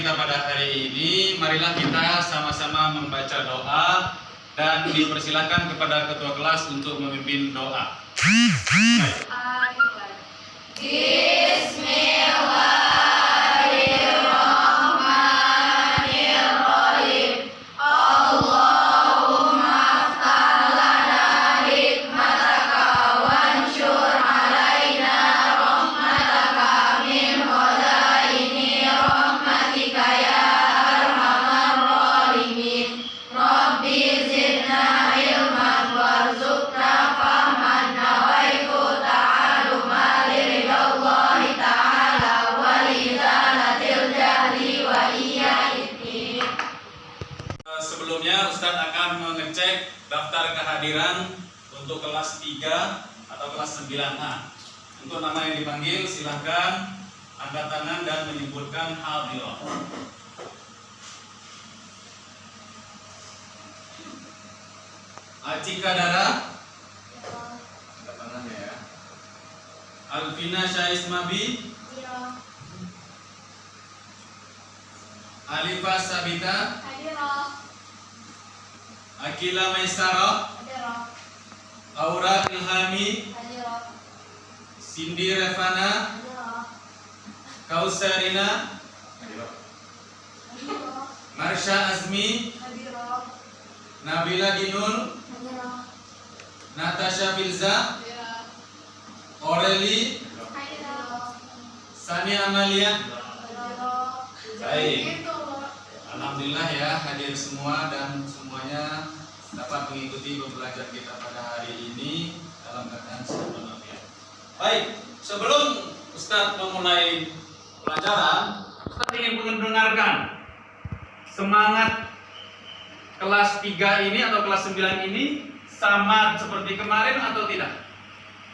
kita pada hari ini, marilah kita sama-sama membaca doa dan dipersilakan kepada ketua kelas untuk memimpin doa. Baik. Bismillahirrahmanirrahim. Allahumma aftah lana hikmataka wansyur alaina rahmataka min khazaini rahmatika ya arhamar rahimin. Rabbi zidna ilman warzuqna fahman nawaitu ta'aluma liridallahi ta'ala walizalatil jahli wa iyaidin. Sebelumnya Ustadz akan mengecek daftar kehadiran untuk kelas 3 atau kelas 9A. Untuk nama yang dipanggil silahkan angkat tangan dan menyebutkan hadirah. Acika Dara, angkat tangannya ya. Alvina Syaismabi, Alifah Sabita, Akila Maisara, Aura Ilhami, Cindy Revana, Kausarina, Marsha Azmi, Nabila Dinul, Natasha Filza, Aureli, Sani Amalia. Baik, alhamdulillah ya, hadir semua dan semuanya dapat mengikuti pembelajaran kita pada hari ini dalam keadaan sehat walafiat. Baik, sebelum Ustadz memulai pelajaran, Ustadz ingin mendengarkan semangat kelas 3 ini atau kelas 9 ini sama seperti kemarin atau tidak?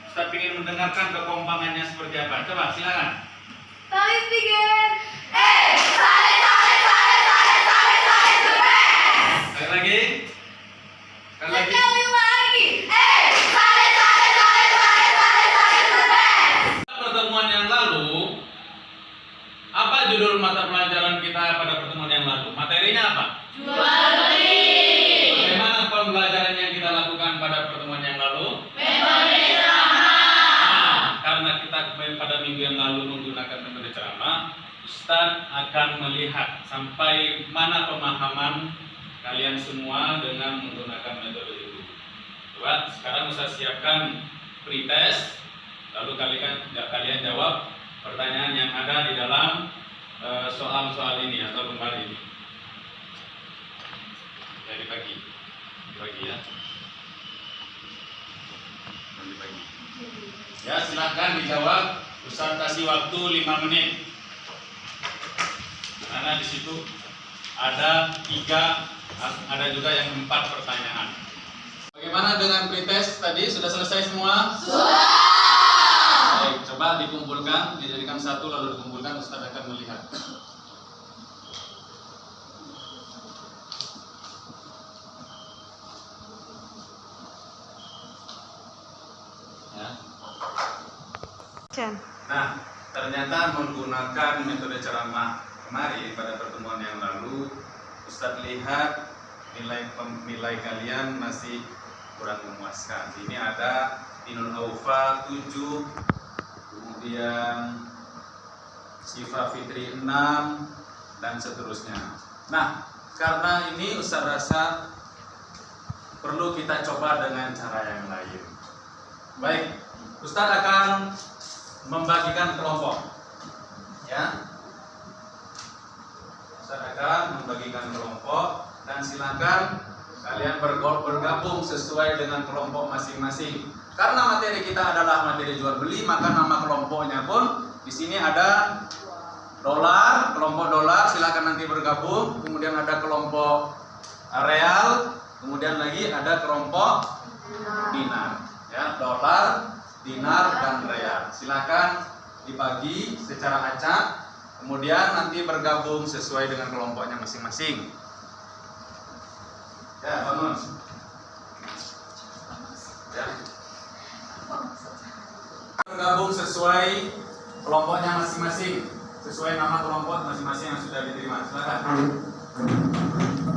Ustadz ingin mendengarkan kekompangannya seperti apa. Coba silakan. Kali begin. Sale the best. Sekali lagi. Sekali lagi. Sekali lagi. Sale the best. Pertemuan yang lalu, apa judul mata pelajaran kita pada pertemuan yang lalu? Materinya apa? Jual beli. Bagaimana pembelajaran yang kita lakukan pada pertemuan yang lalu? Metode ceramah. Karena kita pada minggu yang lalu menggunakan metode ceramah, Ustadz akan melihat sampai mana pemahaman kalian semua dengan menggunakan metode itu. Coba sekarang Ustadz siapkan pretest, lalu kalian jawab pertanyaan yang ada di dalam soal-soal ini atau lembar ini. Ya, dibagi ya. Dibagi. Ya, silahkan dijawab. Ustadz kasih waktu 5 menit. Karena di situ ada 3, ada juga yang 4 pertanyaan. Bagaimana dengan pretest tadi? Sudah selesai semua? Sudah. Baik, coba dikumpulkan, dijadikan satu lalu dikumpulkan. Ustadz akan melihat. Ya. Nah, ternyata menggunakan metode ceramah kemarin pada pertemuan yang lalu, Ustadz lihat nilai kalian masih kurang memuaskan. Ini ada Tinun Aufa 7, kemudian Siva Fitri 6, dan seterusnya. Nah, karena ini Ustadz rasa perlu kita coba dengan cara yang lain. Baik, Ustadz akan membagikan kelompok, ya. Ustadz akan membagikan kelompok dan silakan kalian bergabung sesuai dengan kelompok masing-masing. Karena materi kita adalah materi jual beli, maka nama kelompoknya pun di sini ada dolar, kelompok dolar. Silakan nanti bergabung. Kemudian ada kelompok real, kemudian lagi ada kelompok dinar, ya, dolar, dinar dan real. Silakan dibagi secara acak, kemudian nanti bergabung sesuai dengan kelompoknya masing-masing. Ya, bangun. Ya. Bergabung sesuai kelompoknya masing-masing. sesuai nama kelompok masing-masing yang sudah diterima. Silakan. 1,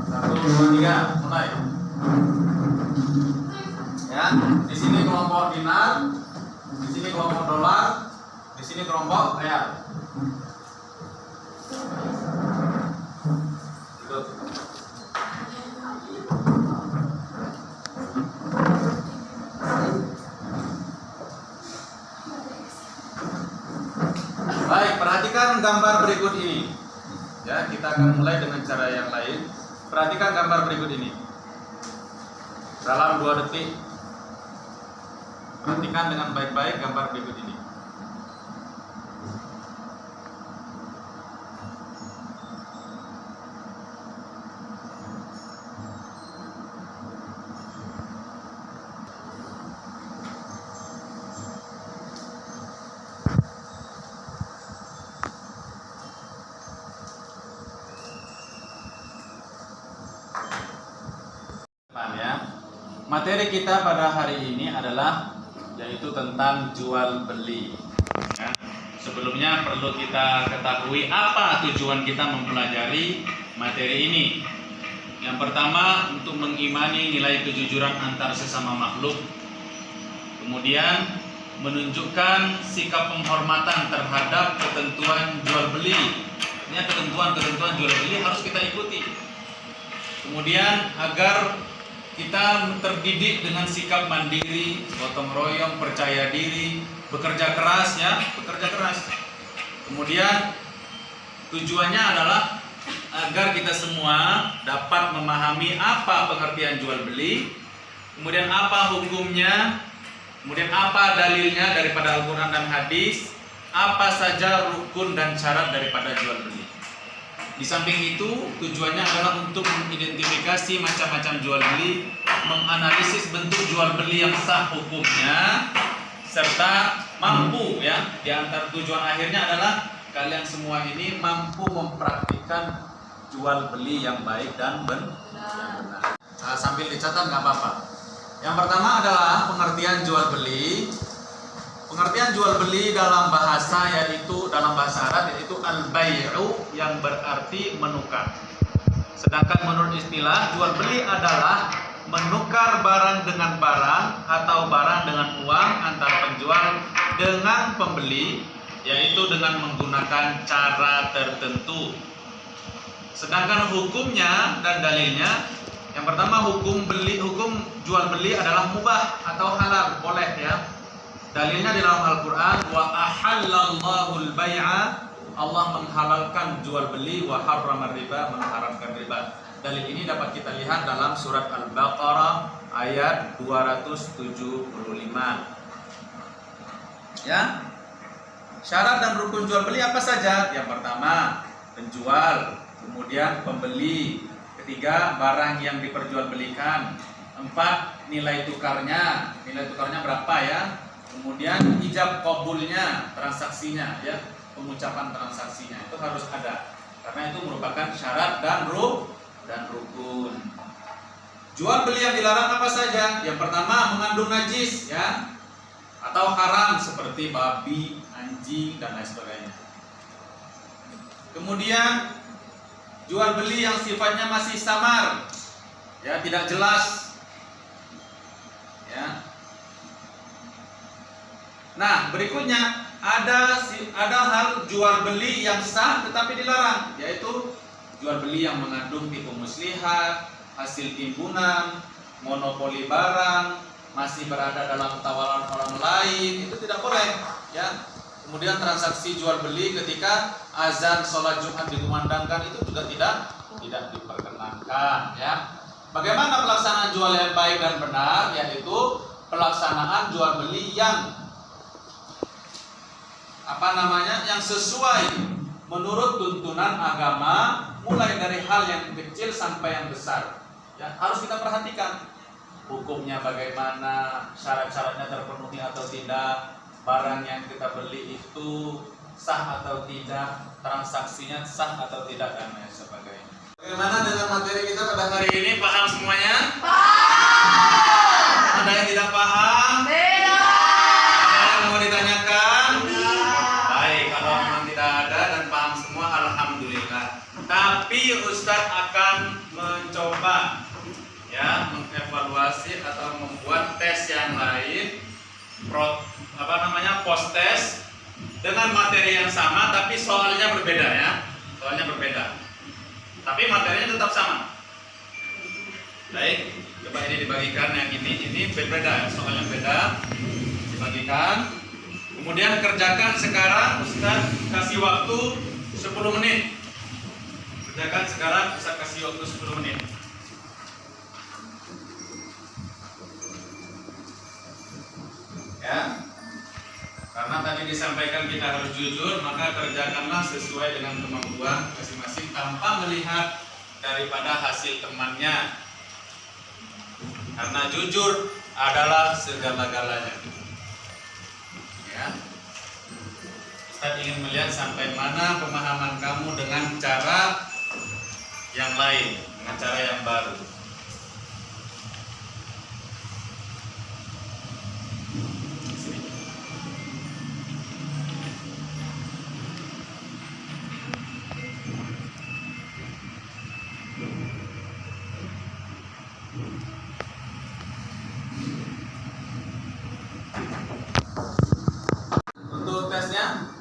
2, 3, mulai. Ya, di sini kelompok dinar, di sini kelompok dolar, di sini kelompok real. Ikut. Baik, perhatikan gambar berikut ini. Ya, kita akan mulai dengan cara yang lain. Perhatikan gambar berikut ini. Dalam 2 detik. Perhatikan dengan baik-baik gambar berikut ini. Materi kita pada hari ini adalah yaitu tentang jual beli. Ya. Sebelumnya perlu kita ketahui apa tujuan kita mempelajari materi ini. Yang pertama, untuk mengimani nilai kejujuran antar sesama makhluk. Kemudian menunjukkan sikap penghormatan terhadap ketentuan jual beli. Ini ketentuan-ketentuan jual beli harus kita ikuti. Kemudian agar kita terdidik dengan sikap mandiri, gotong royong, percaya diri, bekerja keras ya, bekerja keras. Kemudian tujuannya adalah agar kita semua dapat memahami apa pengertian jual beli, kemudian apa hukumnya, kemudian apa dalilnya daripada Al-Quran dan hadis, apa saja rukun dan syarat daripada jual beli. Di samping itu, tujuannya adalah untuk mengidentifikasi macam-macam jual beli, menganalisis bentuk jual beli yang sah hukumnya, serta mampu ya. Di antara tujuan akhirnya adalah kalian semua ini mampu mempraktikkan jual beli yang baik dan benar. Nah, sambil dicatat nggak apa-apa. Yang pertama adalah pengertian jual beli. Pengertian jual beli dalam bahasa Arab yaitu al-bai'u yang berarti menukar. Sedangkan menurut istilah jual beli adalah menukar barang dengan barang atau barang dengan uang antara penjual dengan pembeli, yaitu dengan menggunakan cara tertentu. Sedangkan hukumnya dan dalilnya, yang pertama hukum jual beli adalah mubah atau halal, boleh ya. Dalilnya di dalam Al-Quran, wa ahallallahu al-bai'a, Allah menghalalkan jual beli, wa harrama riba, mengharamkan riba. Dalil ini dapat kita lihat dalam surat Al-Baqarah ayat 275. Ya. Syarat dan rukun jual beli apa saja? Yang pertama, penjual, kemudian pembeli, ketiga barang yang diperjualbelikan, 4 nilai tukarnya berapa ya? Kemudian ijab qabulnya, transaksinya ya, pengucapan transaksinya itu harus ada. Karena itu merupakan syarat dan rukun. Jual beli yang dilarang apa saja? Yang pertama mengandung najis ya, atau haram seperti babi, anjing dan lain sebagainya. Kemudian jual beli yang sifatnya masih samar ya, tidak jelas ya. Nah, berikutnya ada hal jual beli yang sah tetapi dilarang, yaitu jual beli yang mengandung tipu muslihat, hasil timbunan, monopoli barang, masih berada dalam tawaran orang lain, itu tidak boleh ya. Kemudian transaksi jual beli ketika azan sholat Jumat dikumandangkan itu juga tidak diperkenankan ya. Bagaimana pelaksanaan jual yang baik dan benar? Yaitu pelaksanaan jual beli yang yang sesuai menurut tuntunan agama, mulai dari hal yang kecil sampai yang besar ya, harus kita perhatikan hukumnya bagaimana, syarat-syaratnya terpenuhi atau tidak, barang yang kita beli itu sah atau tidak, transaksinya sah atau tidak, dan lain sebagainya. Bagaimana dengan materi kita pada hari ini? Paham semuanya? Paham. Ada yang tidak paham? Tidak. Ada yang mau ditanyakan? Tidak. Baik, kalau memang tidak ada dan paham Ustadz akan mencoba ya mengevaluasi atau membuat tes yang lain, post test dengan materi yang sama tapi soalnya berbeda ya, soalnya berbeda. Tapi materinya tetap sama. Baik, coba ini dibagikan yang ini berbeda, soalnya beda. Dibagikan. Kemudian kerjakan sekarang, Ustaz kasih waktu 10 menit. Kerjakan sekarang, Ustaz kasih waktu 10 menit. Ya. Karena tadi disampaikan kita harus jujur, maka kerjakanlah sesuai dengan kemampuan masing-masing tanpa melihat daripada hasil temannya. Karena jujur adalah segala-galanya. Ya. Ustaz ingin melihat sampai mana pemahaman kamu dengan cara yang lain, dengan cara yang baru. Untuk tesnya,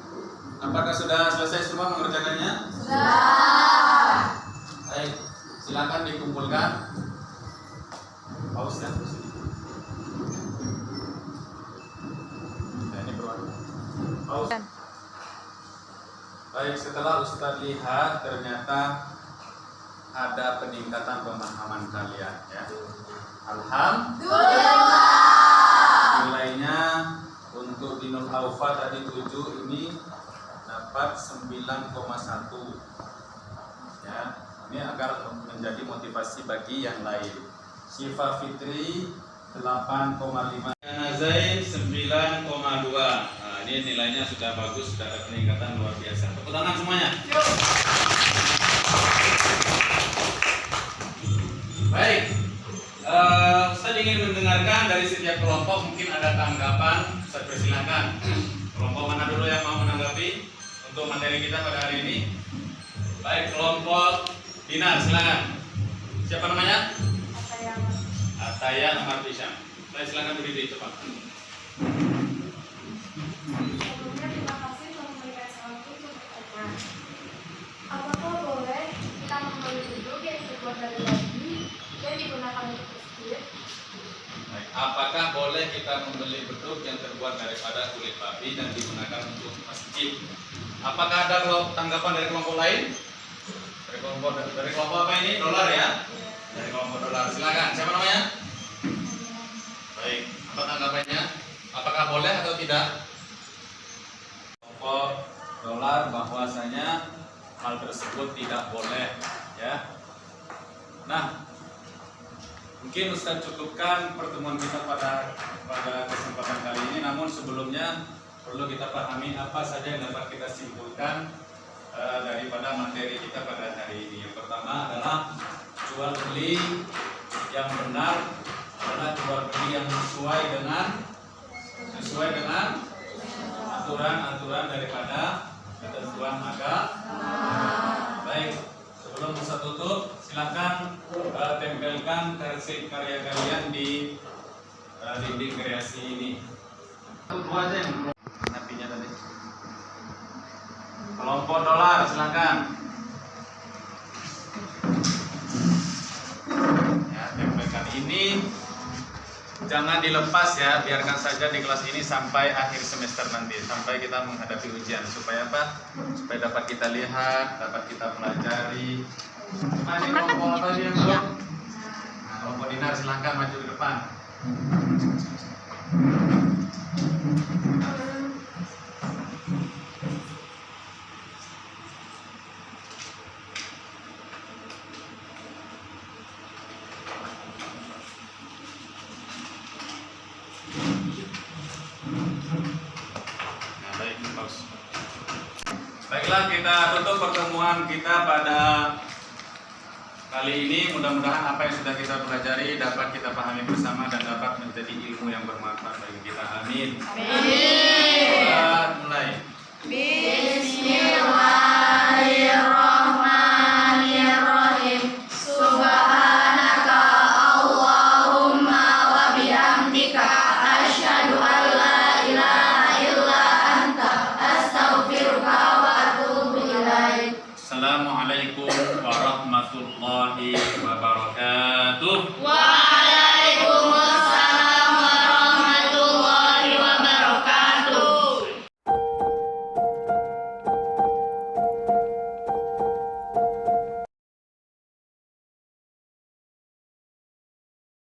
apakah sudah selesai semua mengerjakannya? Sudah. Baik, silakan dikumpulkan. Paus ya. Nah, ini berwarna. Paus. Baik, setelah Ustadz lihat ternyata ada peningkatan pemahaman kalian ya. Alhamdulillah. Nilainya untuk Dinul Aufa tadi 7 ini dapat 9,1 ya. Ini agar menjadi motivasi bagi yang lain. Syifa Fitri 8,5, Zain 9,2. Nah, ini nilainya sudah bagus, sudah ada peningkatan luar biasa. Tepuk tangan semuanya. Baik, Ustaz ingin mendengarkan dari setiap kelompok, mungkin ada tanggapan. Ustaz persilakan. Kelompok mana dulu yang mau menanggapi untuk materi kita pada hari ini? Baik, kelompok Dinar, silakan. Siapa namanya? Ataya Amar Bisham. Baik, silakan berdiri cepat. Sebelumnya terima kasih telah memberikan waktu untuk bertanya. Apakah boleh kita membeli beduk yang terbuat dari babi dan digunakan untuk masjid? Baik, apakah boleh kita membeli beduk yang terbuat daripada kulit babi dan digunakan untuk masjid? Apakah ada tanggapan dari kelompok lain? Dari kelompok apa ini? Dolar ya? Dari kelompok dolar. Silakan. Siapa namanya? Baik, apa tanggapannya? Apakah boleh atau tidak? Kelompok dolar bahwasanya hal tersebut tidak boleh, ya. Nah, mungkin Ustaz cukupkan pertemuan kita pada kesempatan kali ini. Namun sebelumnya perlu kita pahami apa saja yang dapat kita simpulkan daripada materi kita pada hari ini. Yang pertama adalah jual beli yang benar adalah jual beli yang sesuai dengan aturan-aturan daripada ketentuan agama. Baik, sebelum Ustaz tutup, silakan tempelkan karya kalian di dinding kreasi ini. Dua aja yang belum napinya tadi. Kelompok dolar, silakan. Ya, tempelkan ini. Jangan dilepas ya, biarkan saja di kelas ini sampai akhir semester nanti, sampai kita menghadapi ujian. Supaya apa? Supaya dapat kita lihat, dapat kita pelajari. Nah, ini kelompok apa yang belum? Nah, kelompok Dinar silahkan maju ke depan. Baiklah, kita tutup pertemuan kita pada kali ini. Mudah-mudahan apa yang sudah kita pelajari dapat kita pahami bersama dan dapat menjadi ilmu yang bermanfaat bagi kita. Amin. Amin. Mulai. Amin.